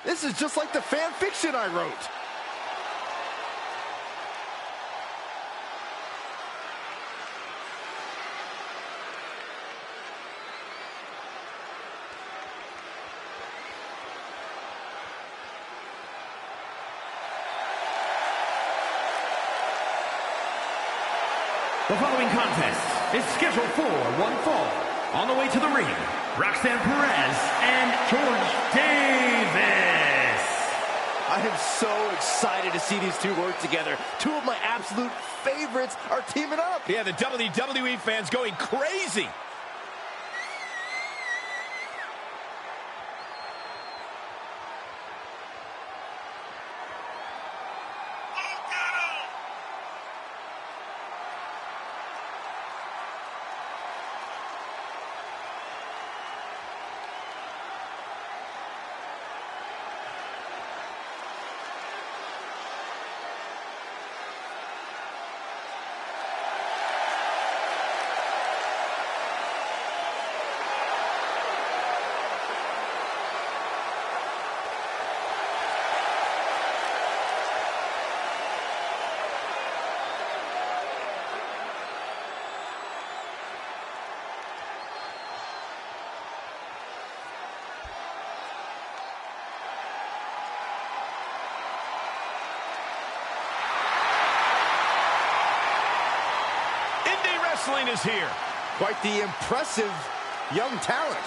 This is just like the fan fiction I wrote. The following contest is scheduled for one fall. On the way to the ring, Roxanne Perez and George Davis. I am so excited to see these two work together. Two of my absolute favorites are teaming up. Yeah, the WWE fans going crazy. Wrestling is here. Quite the impressive young talent.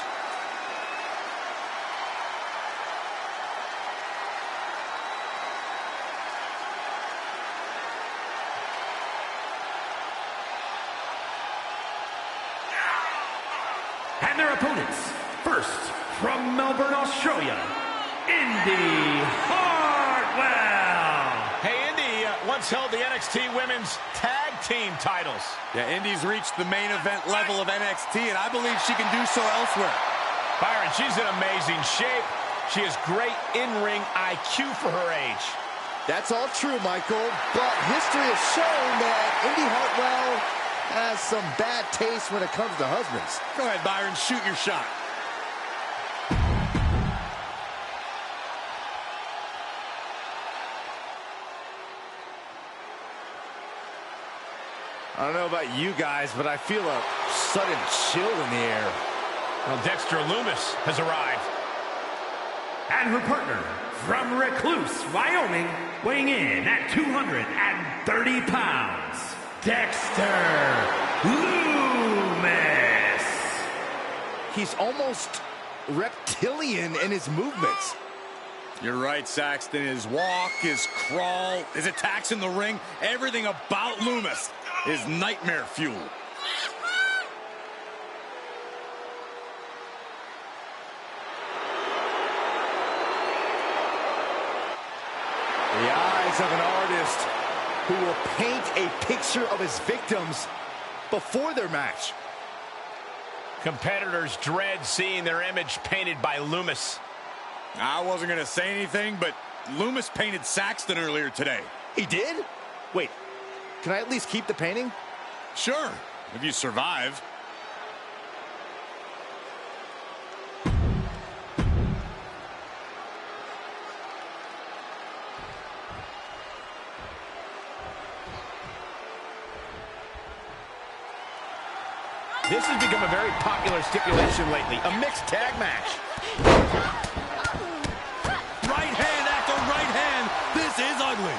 And their opponents, first from Melbourne, Australia, Indy Hartwell. Hey, Indy once held the NXT Women's Tag Team titles. Yeah, Indy's reached the main event level of NXT, and I believe she can do so elsewhere. Byron, she's in amazing shape. She has great in-ring IQ for her age. That's all true, Michael, but history has shown that Indy Hartwell has some bad taste when it comes to husbands. Go ahead, Byron, shoot your shot. I don't know about you guys, but I feel a sudden chill in the air. Well, Dexter Lumis has arrived. And her partner from Recluse, Wyoming, weighing in at 230 pounds, Dexter Lumis. He's almost reptilian in his movements. You're right, Saxton. His walk, his crawl, his attacks in the ring, everything about Lumis is nightmare fuel. The eyes of an artist who will paint a picture of his victims before their match. Competitors dread seeing their image painted by Lumis. I wasn't going to say anything, but Lumis painted Saxton earlier today. He did? Wait, can I at least keep the painting? Sure, if you survive. This has become a very popular stipulation lately, a mixed tag match. Right hand after right hand. This is ugly.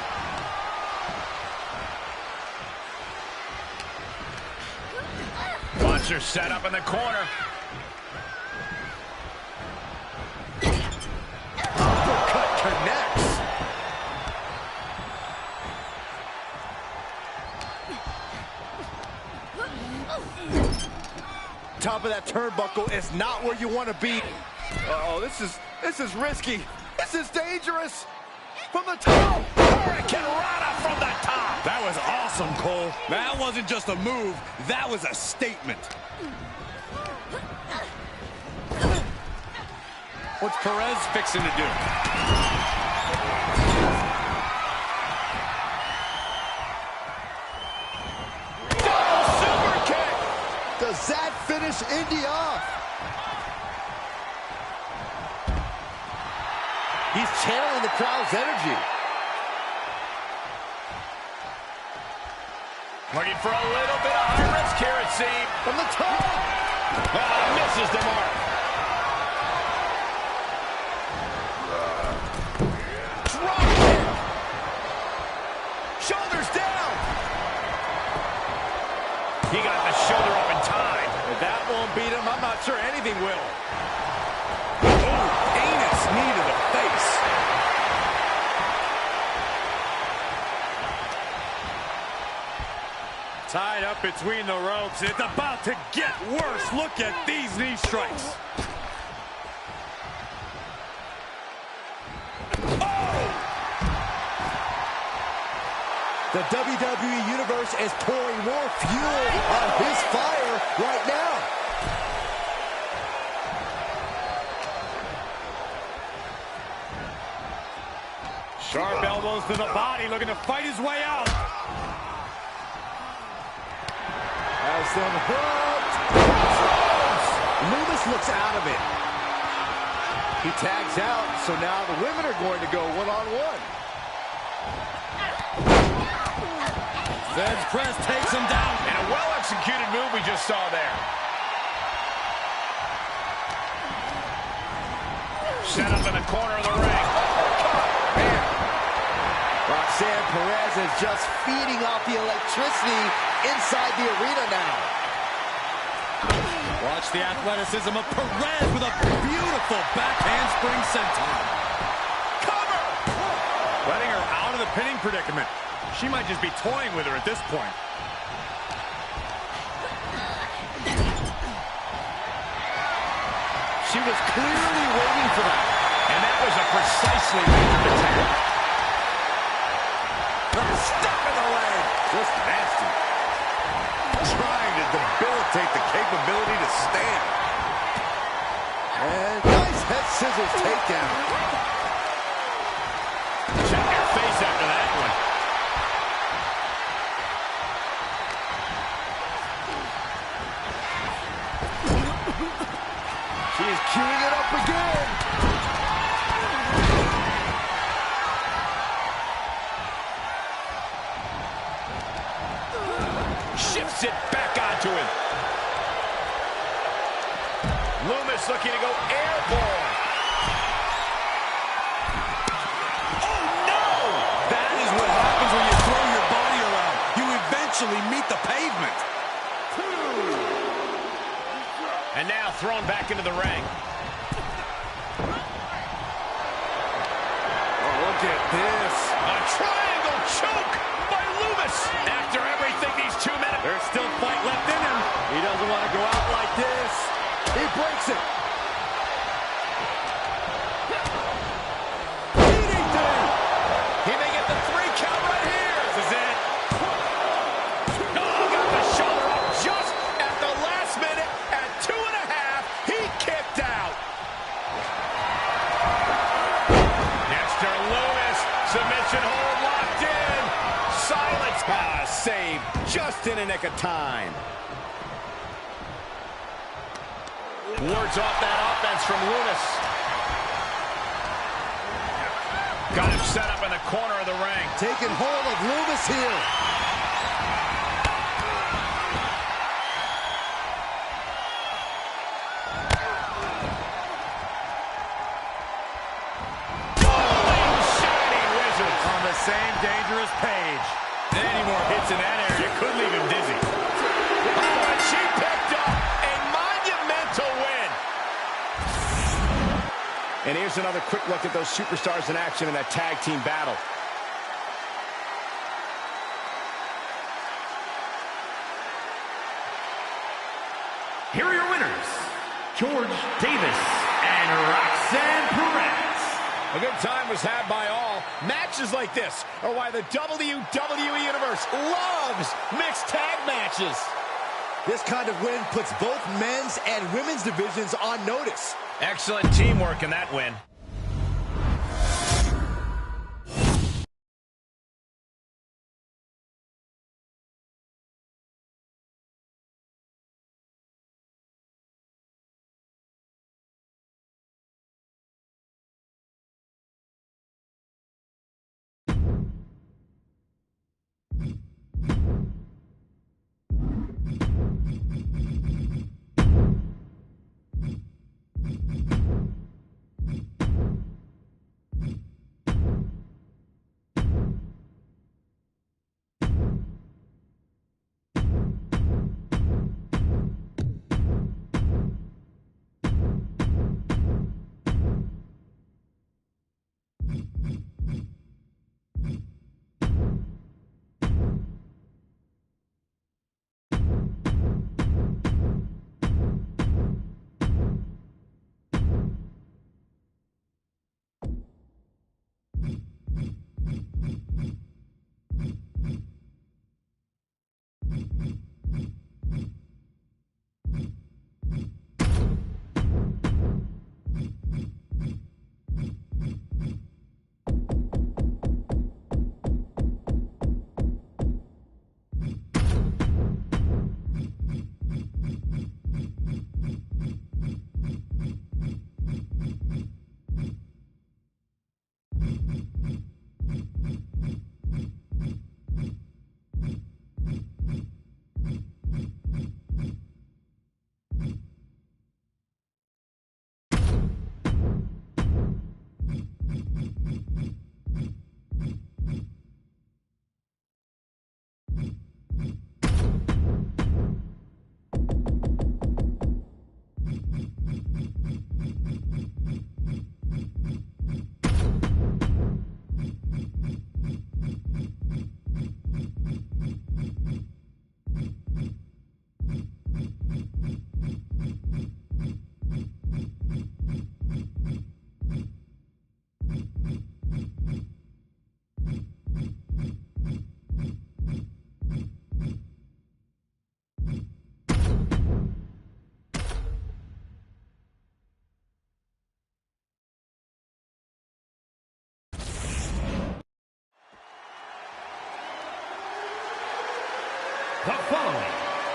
Watch her set up in the corner. Uppercut connects. Top of that turnbuckle is not where you want to be. Uh-oh, this is risky. This is dangerous. From the top. Hurricane Rana from the top. That was awesome, Cole. That wasn't just a move. That was a statement. What's Perez fixing to do? Super kick. Does that finish Indy off? He's channeling the crowd's energy. Looking for a little bit of high risk here, it seems. From the top. Misses the mark. Drop kick. Shoulders down. He got the shoulder up in time. If that won't beat him, I'm not sure anything will. Oh, heinous knee to the face. Tied up between the ropes. It's about to get worse. Look at these knee strikes. Oh! The WWE Universe is pouring more fuel on his fire right now. Sharp elbows to the body, looking to fight his way out. Has them hooked. Loomis looks out of it. He tags out, so now the women are going to go one-on-one. Fed's press takes him down. And a well-executed move we just saw there. Set up in the corner of the ring. Man. Roxanne Perez is just feeding off the electricity inside the arena now. Watch the athleticism of Perez with a beautiful back handspring senton. Cover! Letting her out of the pinning predicament. She might just be toying with her at this point. She was clearly waiting for that. And that was a precisely measured attack. Stuck in the leg. Just nasty. Trying to debilitate the capability to stand. And nice head scissors takedown. Check your face after that one. She is queuing it up again. Shifts it back onto him. Loomis looking to go airborne. Oh, no! That is what happens when you throw your body around. You eventually meet the pavement. And now thrown back into the ring. Oh, look at this. A triangle choke by Loomis. After everything these 2 minutes. There's still fight left in him. He doesn't want to go out like this. He breaks it. DDT. He may get the 3 count right here. This is it. Oh, got the shoulder up just at the last minute. At 2.5, he kicked out. Dexter Loomis, submission hold locked in. Silence. Save just in a nick of time. Wards off that offense from Loomis. Got him set up in the corner of the ring. Taking hold of Loomis here. Shining Wizards. On the same dangerous page. Any more hits in that area could leave him dizzy. Oh, and she picked up a monumental win. And here's another quick look at those superstars in action in that tag team battle. Here are your winners, George Davis and Roxanne Perez. A good time was had by all. Matches like this are why the WWE Universe loves mixed tag matches. This kind of win puts both men's and women's divisions on notice. Excellent teamwork in that win.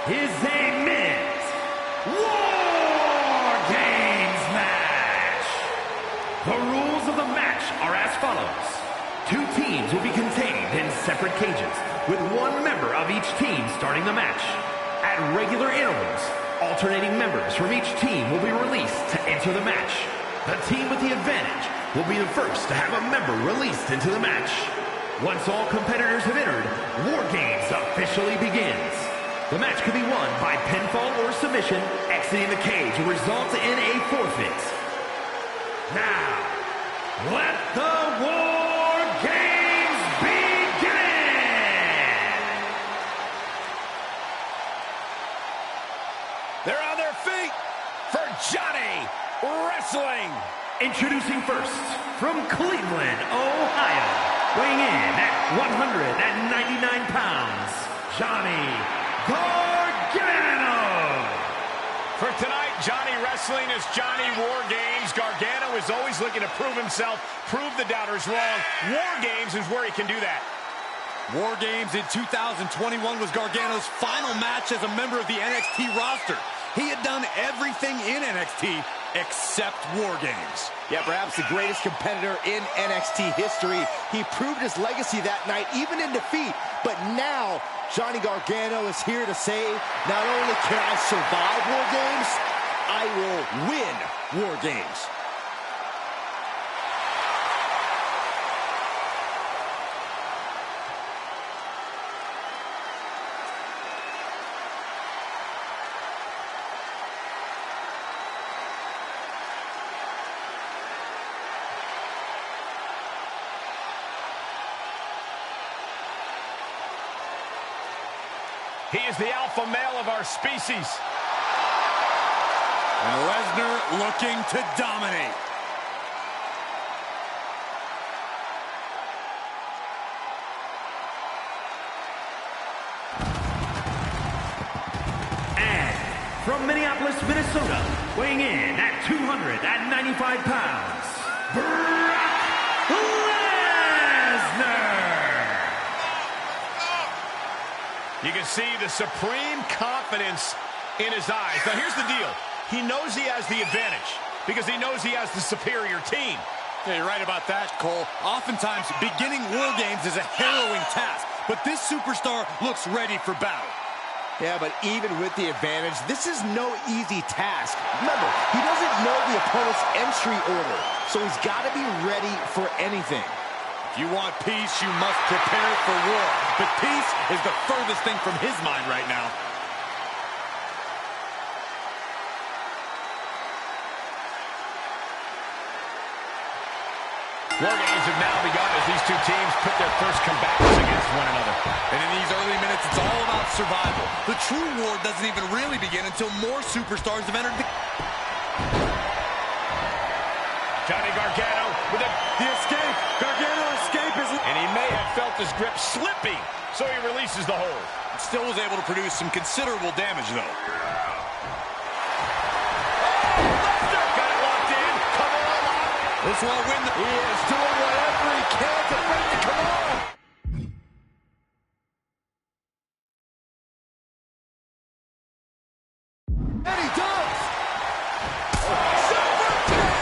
is a men's War Games match. The rules of the match are as follows. 2 teams will be contained in separate cages, with 1 member of each team starting the match. At regular intervals, alternating members from each team will be released to enter the match. The team with the advantage will be the first to have a member released into the match. Once all competitors have entered, War Games officially begins. The match can be won by pinfall or submission. Exiting the cage will result in a forfeit. Now, let the War Games begin! They're on their feet for Johnny Wrestling. Introducing first, from Cleveland, Ohio, weighing in at 199 pounds, Johnny Gargano. For tonight, Johnny Wrestling is Johnny War Games. Gargano is always looking to prove himself, prove the doubters wrong. War Games is where he can do that. War Games in 2021 was Gargano's final match as a member of the NXT roster. He had done everything in NXT except War Games. Yeah, perhaps the greatest competitor in NXT history. He proved his legacy that night, even in defeat. But now, Johnny Gargano is here to say, not only can I survive War Games, I will win War Games. He is the alpha male of our species. And Lesnar looking to dominate. And from Minneapolis, Minnesota, weighing in at 295 pounds, Brock Lesnar. You can see the supreme confidence in his eyes. Now, here's the deal. He knows he has the advantage because he knows he has the superior team. Yeah, you're right about that, Cole. Oftentimes, beginning War Games is a harrowing task, but this superstar looks ready for battle. Yeah, but even with the advantage, this is no easy task. Remember, he doesn't know the opponent's entry order, so he's got to be ready for anything. If you want peace, you must prepare for war. But peace is the furthest thing from his mind right now. War Games have now begun as these two teams put their first combatants against one another. And in these early minutes, it's all about survival. The true war doesn't even really begin until more superstars have entered the... Johnny Gargano with the escape. Gargano escape and he may have felt his grip slipping, so he releases the hold. Still was able to produce some considerable damage, though. Got it locked in. Cover all out. This will win the... He is doing whatever he can to break the command. And he does. Super kick.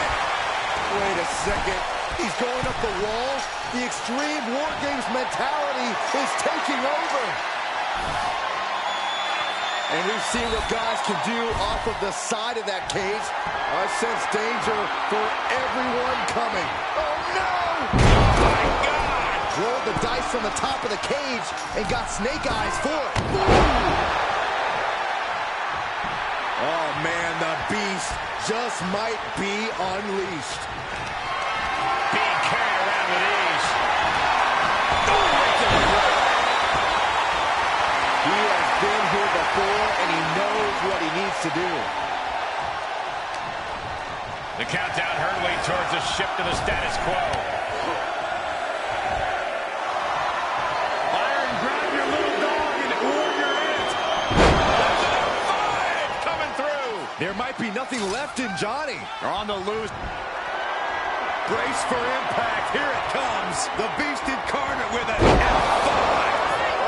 Wait a second. He's going up the wall. The Extreme War Games mentality is taking over. And we've seen what guys can do off of the side of that cage. I sense danger for everyone coming. Oh, no! Oh, my God! Rolled the dice on the top of the cage and got snake eyes for it. Oh, man, the beast just might be unleashed. Being carried around with ease. He has been here before, and he knows what he needs to do. The countdown hurtling towards a shift to the status quo. Iron, grab your little dog and order it. 5 coming through. There might be nothing left in Johnny. They're on the loose. Brace for impact. Here it comes. The Beast incarnate with an F5.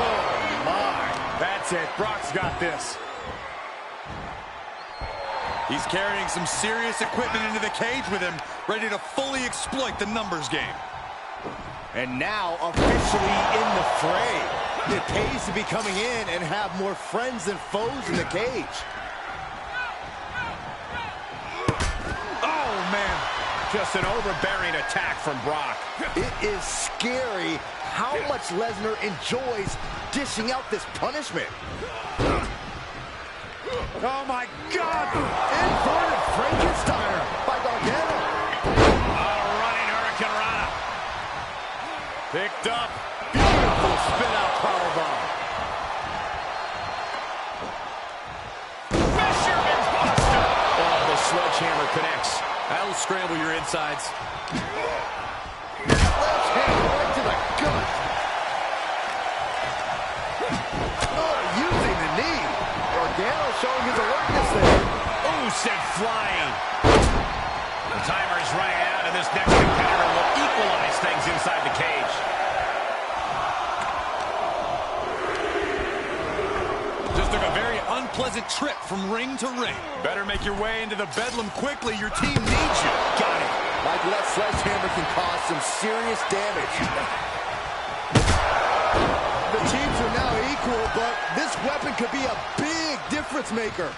Oh, my. That's it. Brock's got this. He's carrying some serious equipment into the cage with him, ready to fully exploit the numbers game. And now, officially in the fray. It pays to be coming in and have more friends than foes in the cage. Oh, man. Just an overbearing attack from Brock. It is scary how much Lesnar enjoys dishing out this punishment. Oh, my God. Inverted Frankensteiner by Gargano. Running Hurricane Rana. Picked up. Beautiful spin-out powerbomb. Fisherman's Buster. Oh, the sledgehammer connects. That'll scramble your insides. Left hand right to the gut. Oh, using the knee. Gargano showing his alertness there. Oh, sent flying. The timer is running out, and this next competitor will equalize things inside the cage. Just took a very unpleasant trip from ring to ring. Better make your way into the bedlam quickly. Your team needs you. Got it. Michael, that sledgehammer can cause some serious damage. The teams are now equal, but this weapon could be a big difference maker.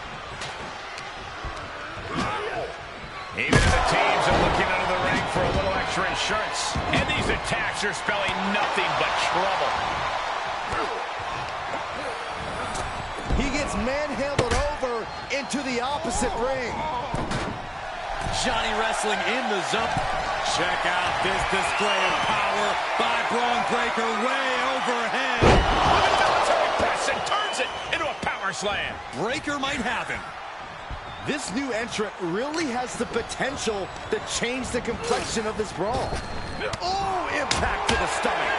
Even if the teams are looking under the ring for a little extra insurance. And these attacks are spelling nothing but trouble. He gets manhandled over into the opposite ring. Johnny Wrestling in the zone. Check out this display of power by Braun Breaker way overhead. With a military press and turns it into a power slam. Breaker might have him. This new entrant really has the potential to change the complexion of this brawl. Oh, impact to the stomach.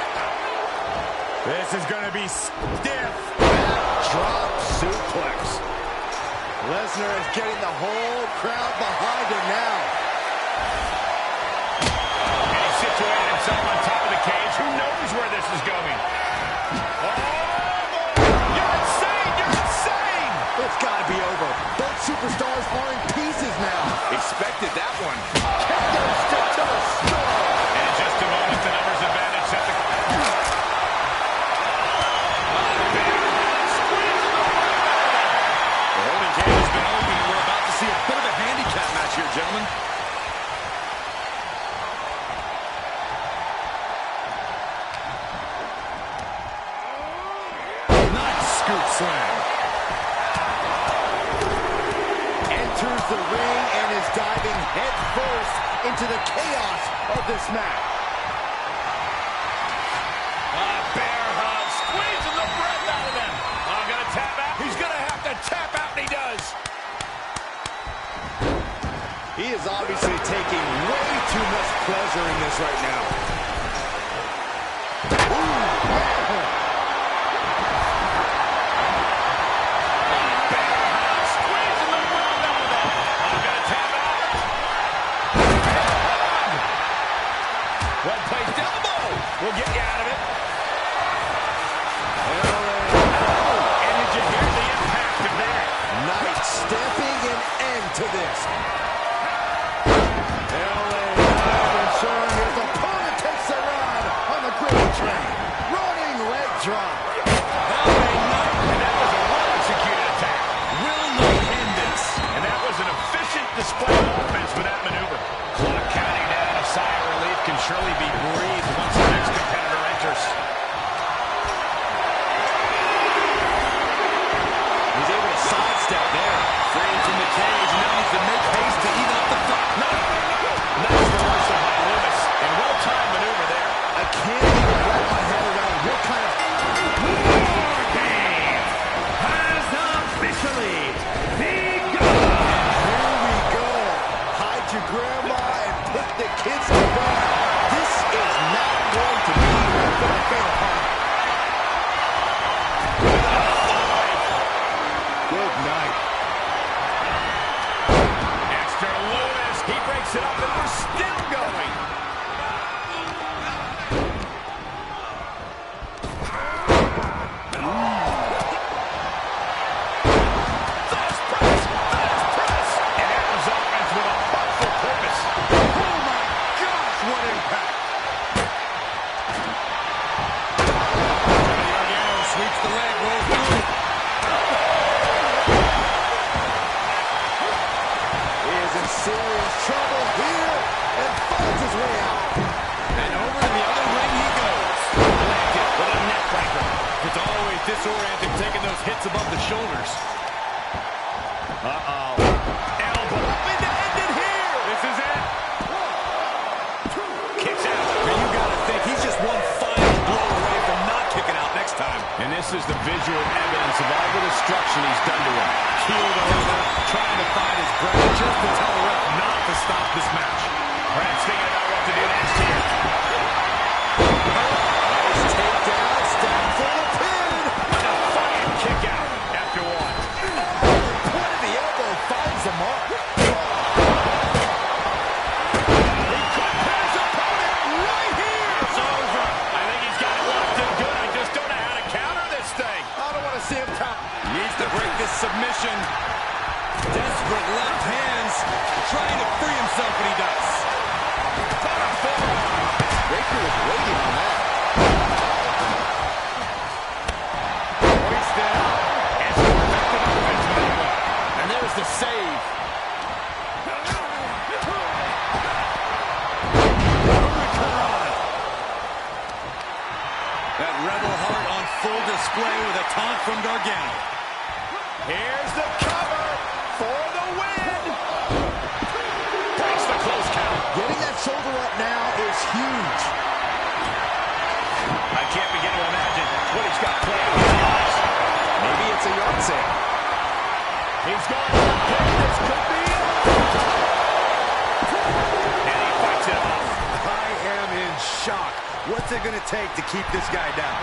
This is going to be stiff. Drop suplex. Lesnar is getting the whole crowd behind him now. And he's situated himself on top of the cage. Who knows where this is going? Oh, you're insane! You're insane! It's got to be over. Both superstars are in pieces now. Expected that one. Kendo stick to the skull. And in just a moment, the numbers advantage set the... The holding cage has been open, and we're about to see a bit of a handicap match here, gentlemen. Nice scoop slam. Enters the ring and is diving head first into the chaos of this match. Bear hug, squeezing the breath out of them. I'm going to tap out. He's going to have to tap out, and he does. He is obviously taking way too much pleasure in this right now. Well-placed elbow. We'll get you out of it. And did you hear the impact of that? Nice stamping an end to this. Ensuring his opponent takes the run on the gravy train. Running leg drop. And that was a well-executed attack. Will not end this. And that was an efficient display of offense with that maneuver. Clock counting down. A sigh of relief can surely be breathed once the next competitor enters. He's able to sidestep there. Freed from the cage, and now needs to make haste to even up the fight. No. Nice reversal by Loomis. And well-timed maneuver there. I can't even wrap my head around what kind of... War Game has officially begun. Here we go. Hide your grandma and put the kids to bed. This is not going to be for the faint of heart. Good night. Extra Loomis. He breaks it up, and we're still going. Thus press, and Oh my gosh, what impact! Gargano sweeps the leg, rolls through. He is in serious trouble here and finds his way out. And over to the other ring he goes. Landed with a neck breaker. It's always disorienting taking those hits above the shoulders. Uh-oh. Elbow. And to end it here. This is it. 1, 2. Kicks out. And you gotta think he's just one final blow away from not kicking out next time. And this is the visual evidence of all the destruction he's done to him. Keeled over, trying to find his breath just to tell the ref not to stop this match. Perhaps thinking about what to do next here. Nice takedown, step for the pin. A defiant kick out after 1. The point of the elbow finds the mark. He could pin his opponent right here. It's over. I think he's got it locked in good. I just don't know how to counter this thing. I don't want to see him tap. Needs to break this submission. Desperate left hands, trying to free himself, but he does. Breaker was waiting on that. Hoisted up. It's perfected offensively. And there's the save. That rebel heart on full display with a taunt from Gargano. Here's the cover for the win. Breaks the close count. Getting that shoulder up now is huge. I can't begin to imagine what he's got planned with the eyes. Maybe it's a yard sale. He's going for the pin. This could be it. And he fights it off. I am in shock. What's it going to take to keep this guy down?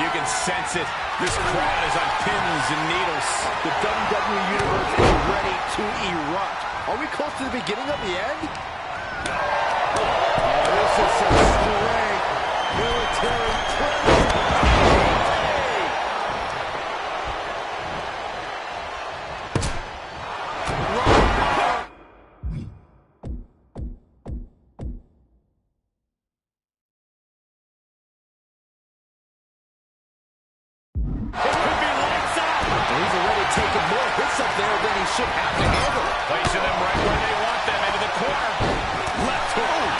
You can sense it. This crowd is on pins and needles. The WWE Universe is ready to erupt. Are we close to the beginning of the end? This is some straight military training. He's already taken more hits up there than he should have to handle. Placing them right where they want them, into the corner. Left hook.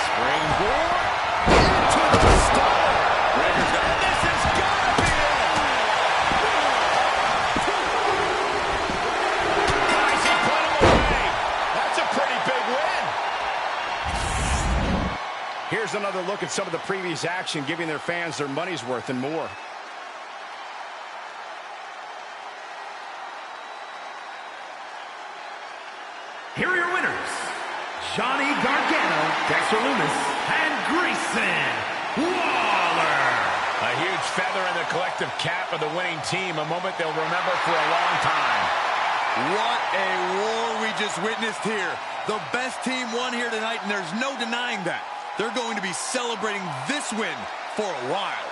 Springboard. Into the stomach. And this has got to be it. Guys, he put him away. That's a pretty big win. Here's another look at some of the previous action, giving their fans their money's worth and more. Here are your winners, Johnny Gargano, Dexter Lumis, and Grayson Waller. A huge feather in the collective cap of the winning team, a moment they'll remember for a long time. What a war we just witnessed here. The best team won here tonight, and there's no denying that. They're going to be celebrating this win for a while.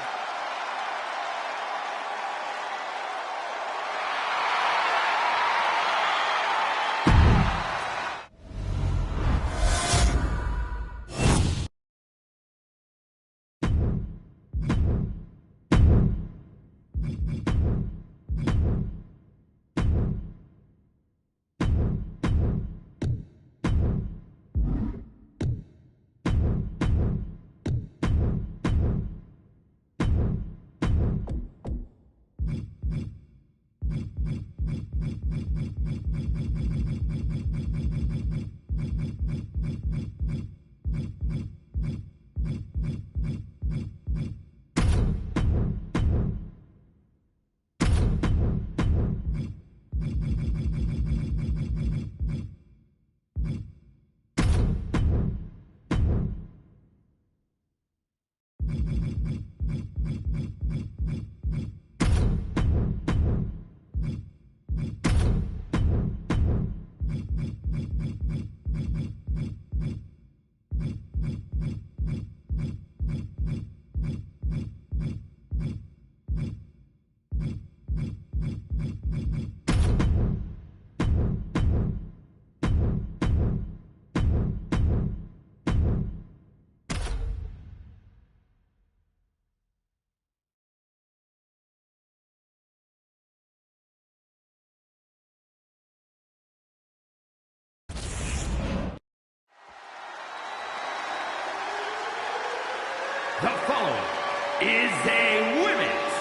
is a Women's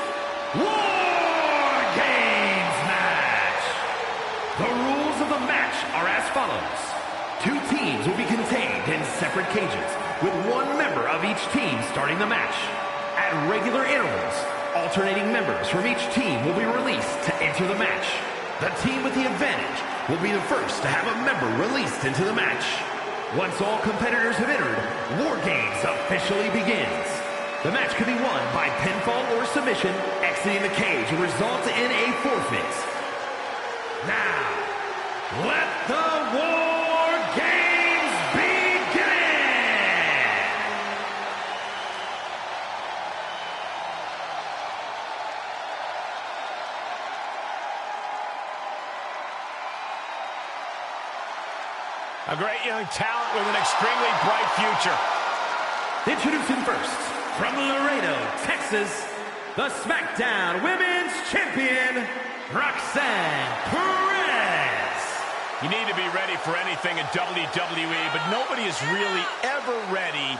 War Games match. The rules of the match are as follows. 2 teams will be contained in separate cages, with 1 member of each team starting the match. At regular intervals, alternating members from each team will be released to enter the match. The team with the advantage will be the first to have a member released into the match. Once all competitors have entered, War Games officially begins. The match can be won by pinfall or submission. Exiting the cage will result in a forfeit. Now, let the War Games begin! A great young talent with an extremely bright future. Introducing first, from Laredo, Texas, the SmackDown Women's Champion, Roxanne Perez. You need to be ready for anything in WWE, but nobody is really ever ready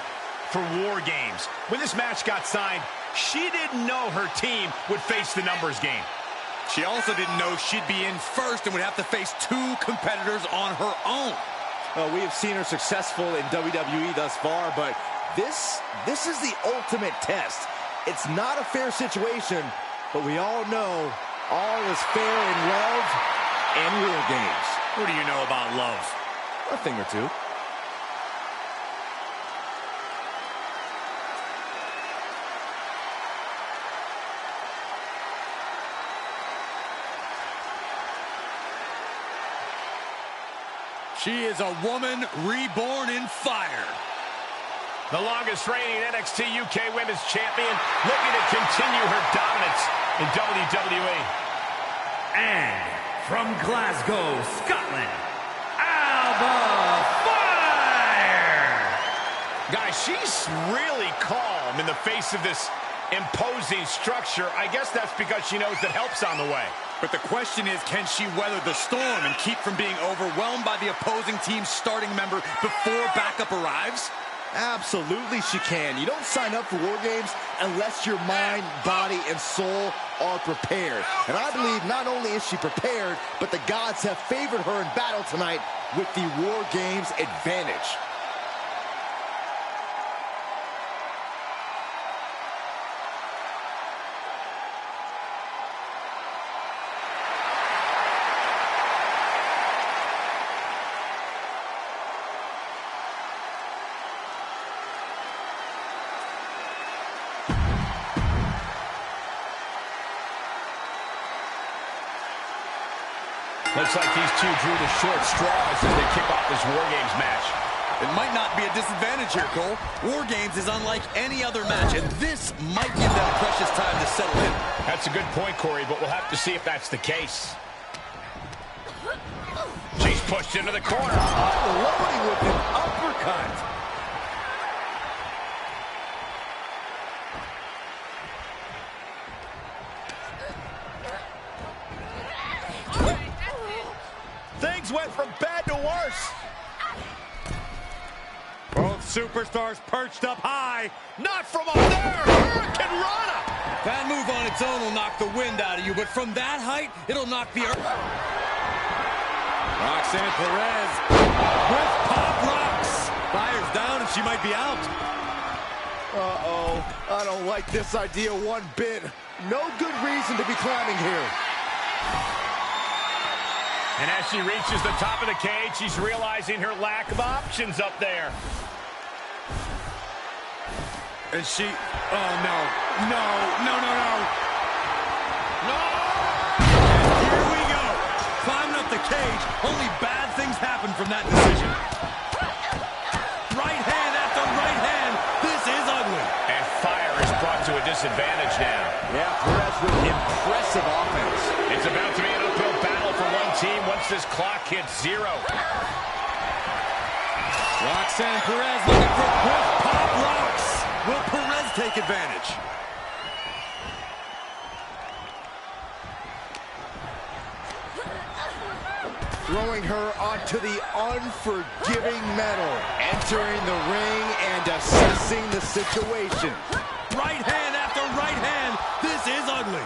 for War Games. When this match got signed, she didn't know her team would face the numbers game. She also didn't know she'd be in first and would have to face 2 competitors on her own. We have seen her successful in WWE thus far, but this is the ultimate test. It's not a fair situation, but we all know all is fair in love and War Games. What do you know about love? A thing or two. She is a woman reborn in fire. The longest reigning NXT UK Women's Champion, looking to continue her dominance in WWE. And from Glasgow, Scotland, Alba Fire! Guys, she's really calm in the face of this imposing structure. I guess that's because she knows that help's on the way. But the question is, can she weather the storm and keep from being overwhelmed by the opposing team's starting member before backup arrives? Absolutely she can. You don't sign up for War Games unless your mind, body, and soul are prepared. And I believe not only is she prepared, but the gods have favored her in battle tonight with the War Games advantage. Looks like these two drew the short straws as they kick off this War Games match. It might not be a disadvantage here, Cole. War Games is unlike any other match, and this might give them precious time to settle in. That's a good point, Corey, but we'll have to see if that's the case. She's pushed into the corner. Unloading with an uppercut. Things went from bad to worse. Both superstars perched up high. Not from up there. Hurricane Rana. That move on its own will knock the wind out of you, but from that height, it'll knock the earth. Roxanne Perez with pop rocks. Fires down and she might be out. Uh-oh. I don't like this idea one bit. No good reason to be climbing here. And as she reaches the top of the cage, she's realizing her lack of options up there. And she... Oh, no. No, no, no, no. No! And here we go. Climbing up the cage. Only bad things happen from that decision. Right hand after right hand. This is ugly. And fire is brought to a disadvantage now. Yeah, Perez with impressive offense. It's about to be an uphill battle for one team once this clock hits 0. Roxanne Perez looking for quick pop rocks. Will Perez take advantage? Throwing her onto the unforgiving metal. Entering the ring and assessing the situation. Right hand after badly.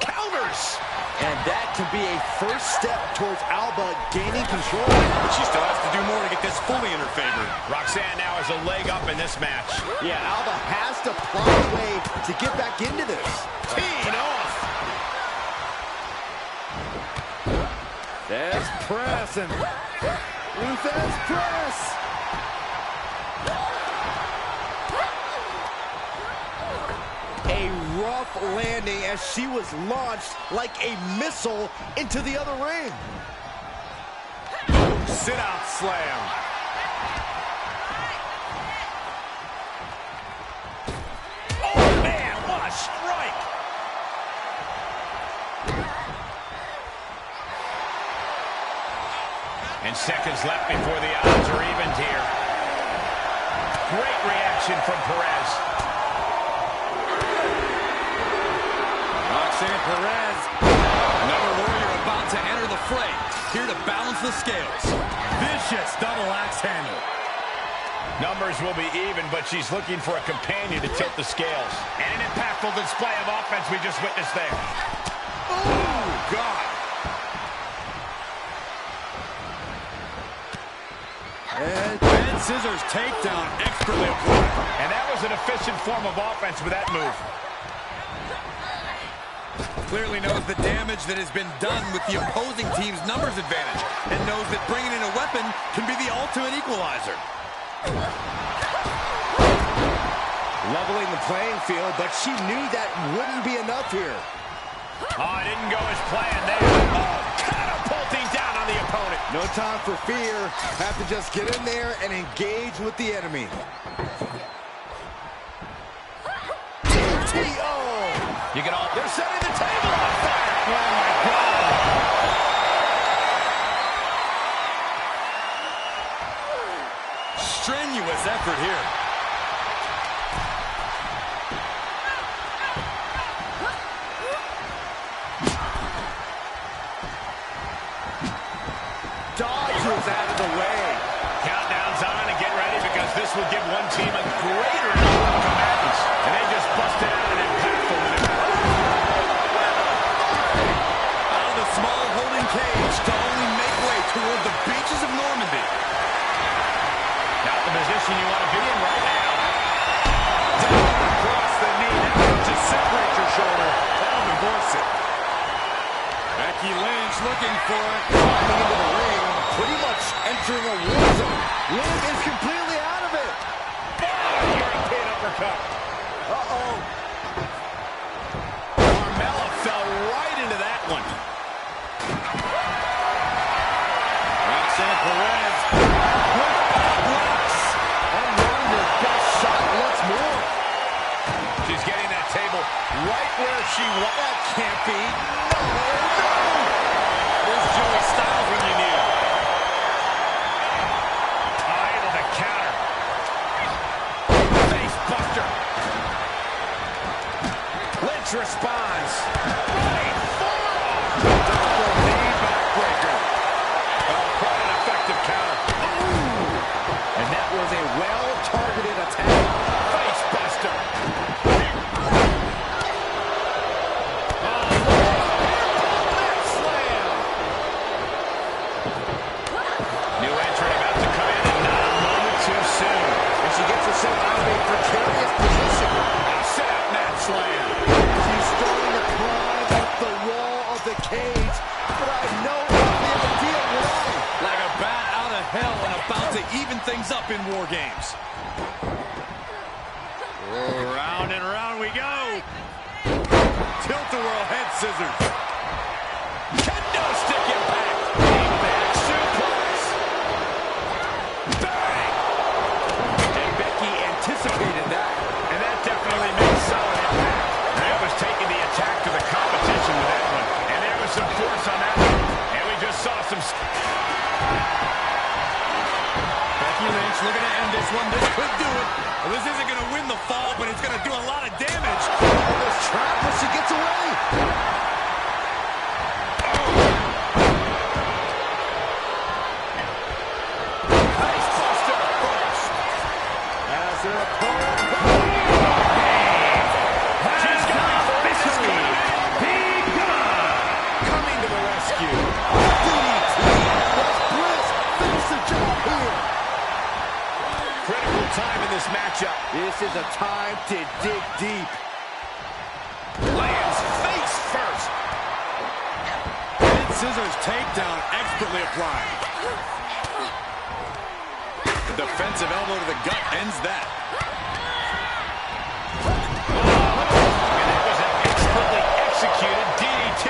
Counters. And that can be a first step towards Alba gaining control. She still has to do more to get this fully in her favor. Roxanne now has a leg up in this match. Yeah, Alba has to plot a way to get back into this. Teeing off. There's press and Luthez press. A rough landing as she was launched like a missile into the other ring. Sit out slam. Oh, man, what a strike. And seconds left before the odds are evened here. Great reaction from Perez. Roxanne Perez, another warrior about to enter the fray, here to balance the scales. Vicious double axe handle. Numbers will be even, but she's looking for a companion to tilt the scales. And an impactful display of offense we just witnessed there. Oh, God. And scissors takedown expertly applied. And that was an efficient form of offense with that move. Clearly knows the damage that has been done with the opposing team's numbers advantage, and knows that bringing in a weapon can be the ultimate equalizer. Leveling the playing field, but she knew that wouldn't be enough here. Oh, it didn't go as planned there. Oh, catapulting down on the opponent. No time for fear. Have to just get in there and engage with the enemy. TTO! You can all. They're setting the table on fire. Oh, my God. Strenuous effort here. Dodges out of the way. Countdown's on and get ready because this will give one team a greater number of combatants. And they just busted out an impactful maneuver. Out of the small holding cage to only make way toward the beaches of Normandy. Not the position you want to be in right now. Down across the knee. Now to separate your shoulder. That'll divorce it. Becky Lynch looking for it. Climbing into the ring, pretty much entering a war zone. Lynn is completely out of it. European uppercut. Uh-oh. Carmella fell right into that one. Roxanne Perez. Blocks. Unloading their best shot once more. She's getting that table right where she wants. That can't be. There's Joey Styles when you need him. Able to counter. Face buster. Lynch responds. Right forearm. Double knee backbreaker. Oh, quite an effective counter. Ooh. And that was a well-targeted attack. Face buster. New entrant about to come in and not a moment too soon. And she gets herself out of a precarious position. Set up mat slam. She's starting to climb up the wall of the cage, but I have no idea why. Like a bat out of hell and about to even things up in War Games. Round and round we go. Tilt-a-whirl head scissors. Kendo stick impact. Back suplex. Bang. And Becky anticipated that. And that definitely made solid impact. That was taking the attack to the competition with that one. And there was some force on that one. And we just saw some... Becky Lynch looking to end this one. This could do it. Well, this isn't going to win the fall, but it's going to do a lot of damage. Almost trapped, but she gets away. Face buster first. As their opponent... time to dig deep. Lands face first. Scissors takedown expertly applied. The defensive elbow to the gut ends that. And that was an expertly executed DDT.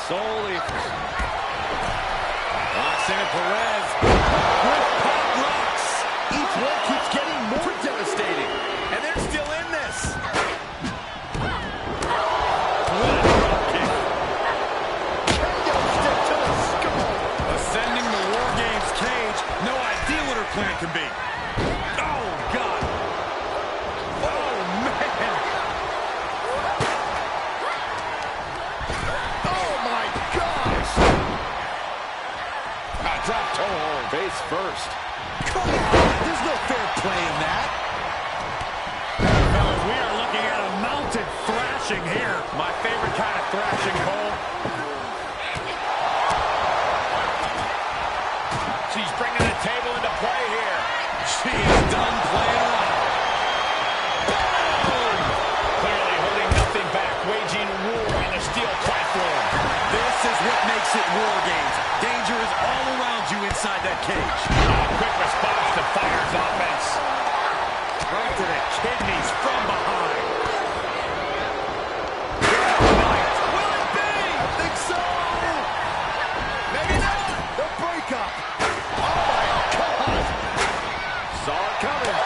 Solely. Locks into Perez. With pop rocks. Each one keeps getting more devastating. And they're still in this. Ascending the War Games cage. No idea what her plan can be. Oh, God. Oh, man. Oh, my gosh. Drop toe hold. Face first. Come on. There's no fair play in that. Fellas, we are looking at a mounted thrashing here. My favorite kind of thrashing, Cole. She's bringing the table into play here. She is done playing around. Boom! Clearly holding nothing back, waging war on the steel platform. This is what makes it War Games. Danger is all around you inside that cage. Quick response to Fire's offense. Right to the kidneys from behind. Will it be? I think so. Maybe not. The breakup. Oh, my God. Saw it coming.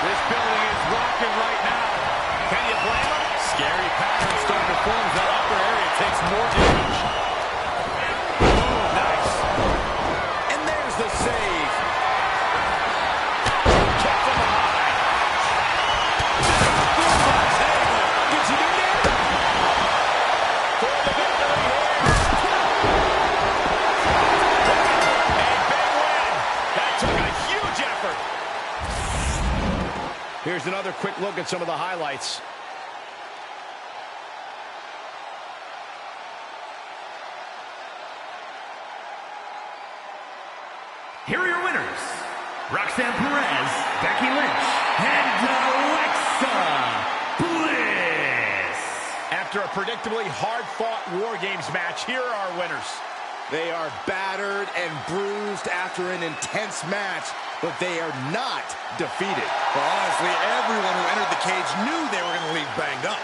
This building is rocking right now. Can you blame him? Scary pattern starting to form as that upper area takes more damage. Nice. And there's the save. Kick from behind. Did you do that? For the victory here. A big win. That took a huge effort. Here's another quick look at some of the highlights. Here are your winners, Roxanne Perez, Becky Lynch, and Alexa Bliss. After a predictably hard-fought War Games match, here are our winners. They are battered and bruised after an intense match, but they are not defeated. Well, honestly, everyone who entered the cage knew they were going to leave banged up.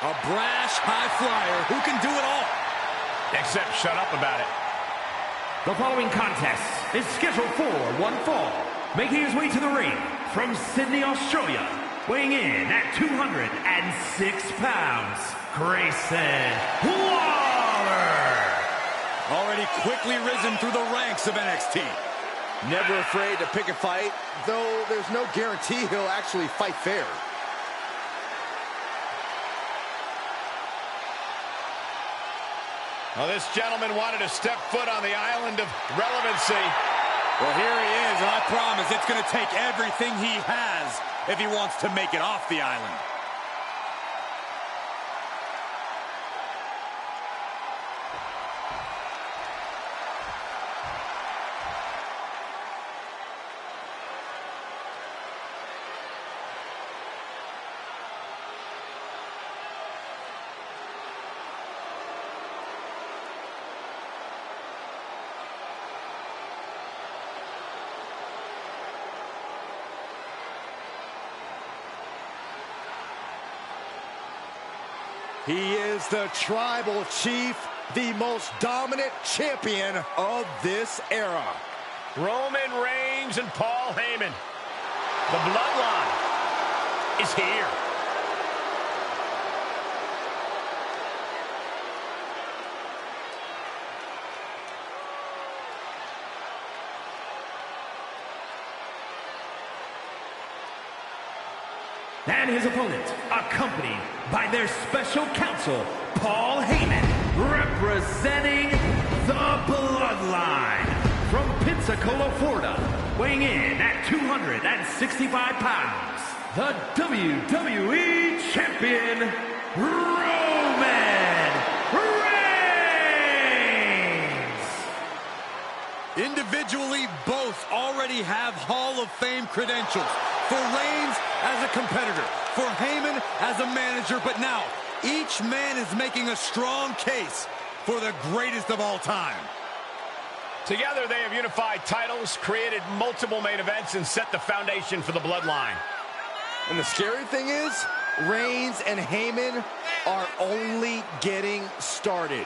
A brash high flyer who can do it all. Except shut up about it. The following contest is scheduled for one fall. Making his way to the ring from Sydney, Australia, weighing in at 206 pounds, Grayson Waller. Already quickly risen through the ranks of NXT. Never afraid to pick a fight, though there's no guarantee he'll actually fight fair. Well, this gentleman wanted to step foot on the island of relevancy. Well, here he is, and I promise it's going to take everything he has if he wants to make it off the island. He is the tribal chief, the most dominant champion of this era. Roman Reigns and Paul Heyman. The bloodline is here. And his opponent, accompanied by their special counsel, Paul Heyman, representing the Bloodline. From Pensacola, Florida, weighing in at 265 pounds, the WWE Champion, Roman Reigns! Individually, both already have Hall of Fame credentials. For Reigns as a competitor, for Heyman as a manager, but now each man is making a strong case for the greatest of all time. Together they have unified titles, created multiple main events, and set the foundation for the bloodline. And the scary thing is, Reigns and Heyman are only getting started.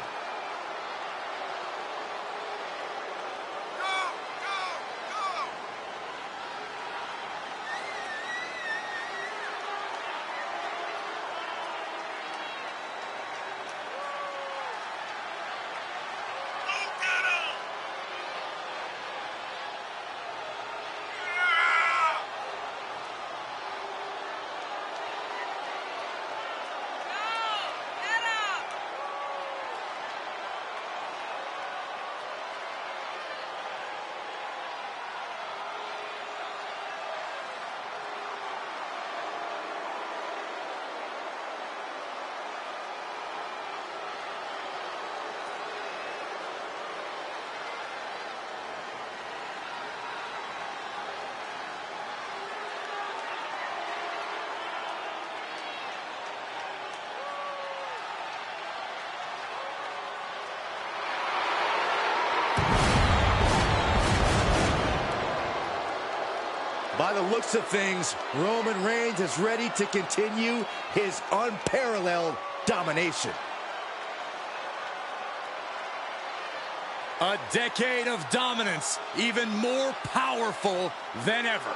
By the looks of things, Roman Reigns is ready to continue his unparalleled domination. A decade of dominance, even more powerful than ever.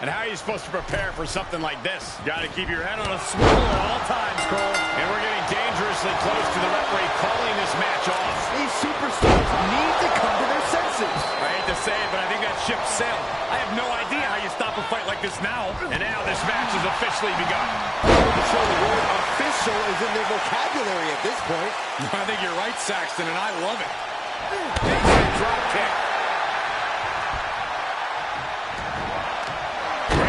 And how are you supposed to prepare for something like this? Got to keep your head on a swivel at all times, Cole. And we're getting dangerously close to the referee calling this match off. These superstars need to come to their senses. I hate to say it, but I think that ship sailed. I have no idea how you stop a fight like this now. And now this match has officially begun. I'm sure the word official is in their vocabulary at this point. I think you're right, Saxton, and I love it. Inside drop kick. And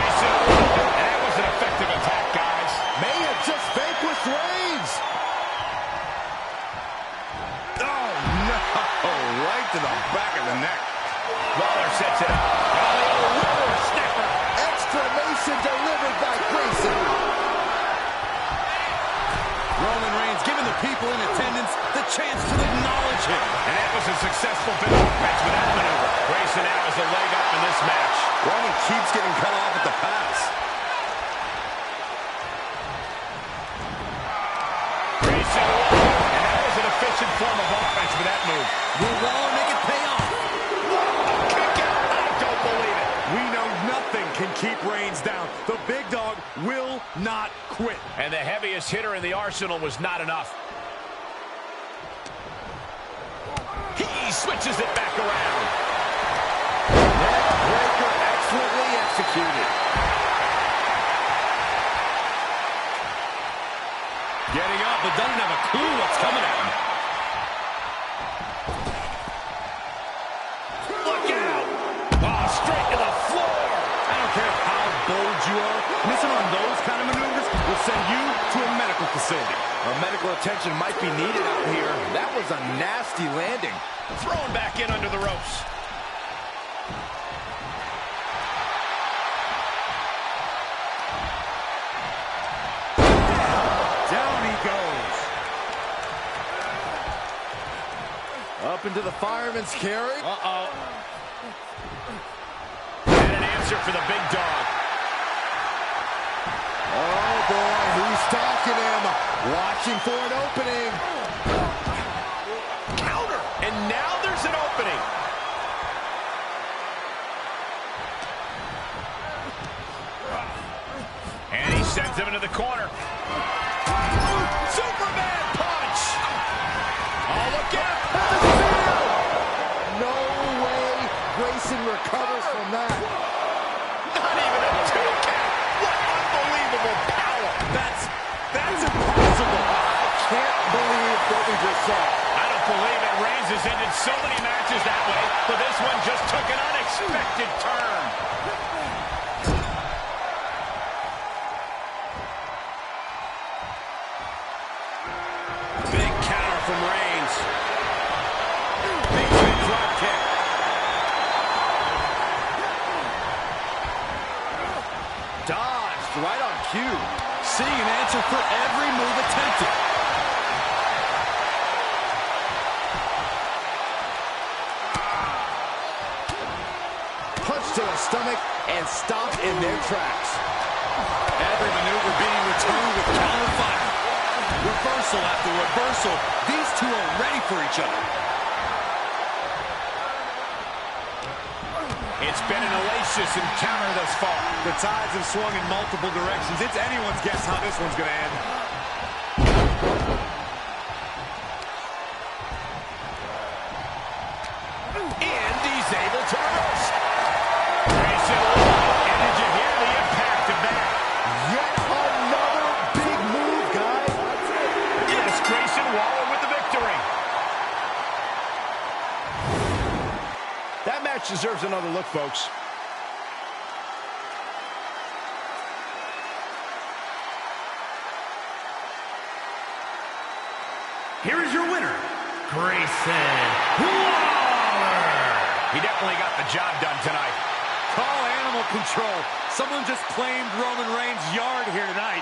that was an effective attack, guys. May have just vanquished Reigns. Oh, no. Right to the back of the neck. Lawler sets it up. Snapper. Exclamation delivered by Grayson. Roman Reigns giving the people in attendance the chance to acknowledge him. And that was a successful finish match with that maneuver. Grayson now has a leg up in this match. Roman keeps getting cut off at the pass. Grayson, and that was an efficient form of offense with that move. Will Waller make it pay off? Kick out. I don't believe it. We know nothing can keep Reigns down. The big dog will not quit. And the heaviest hitter in the arsenal was not enough. He switches it back around. Neckbreaker excellently executed. Getting up, but doesn't have a clue what's coming at him. care how bold you are, missing on those kind of maneuvers will send you to a medical facility. Medical attention might be needed out here. That was a nasty landing. Thrown back in under the ropes. Down he goes. Up into the fireman's carry. Uh-oh. And an answer for the big dog. Oh, boy, who's stalking him? Watching for an opening. Counter. And now there's an opening. And he sends him into the corner. Superman punch. Oh, look out. No way Grayson recovers from that. Not even a 2 count. What unbelievable power. That's impossible. I can't believe what we just saw. I don't believe it. Reigns has ended so many matches that way, but this one just took an unexpected turn. Big counter from Reigns. Big drop kick. Dodged right on cue. Seeing an answer for every move attempted. Punch to the stomach and stopped in their tracks. Every maneuver being returned with counter fire. Reversal after reversal. These two are ready for each other. It's been an hellacious encounter thus far. The tides have swung in multiple directions. It's anyone's guess how this one's going to end. And he's able to reverse. Grayson, and did you hear the impact of that? Yet another big move, guys. Yes, Grayson Waller with the victory. That match deserves another look, folks. Here is your winner, Grayson Waller. He definitely got the job done tonight. Call animal control. Someone just claimed Roman Reigns' yard here tonight.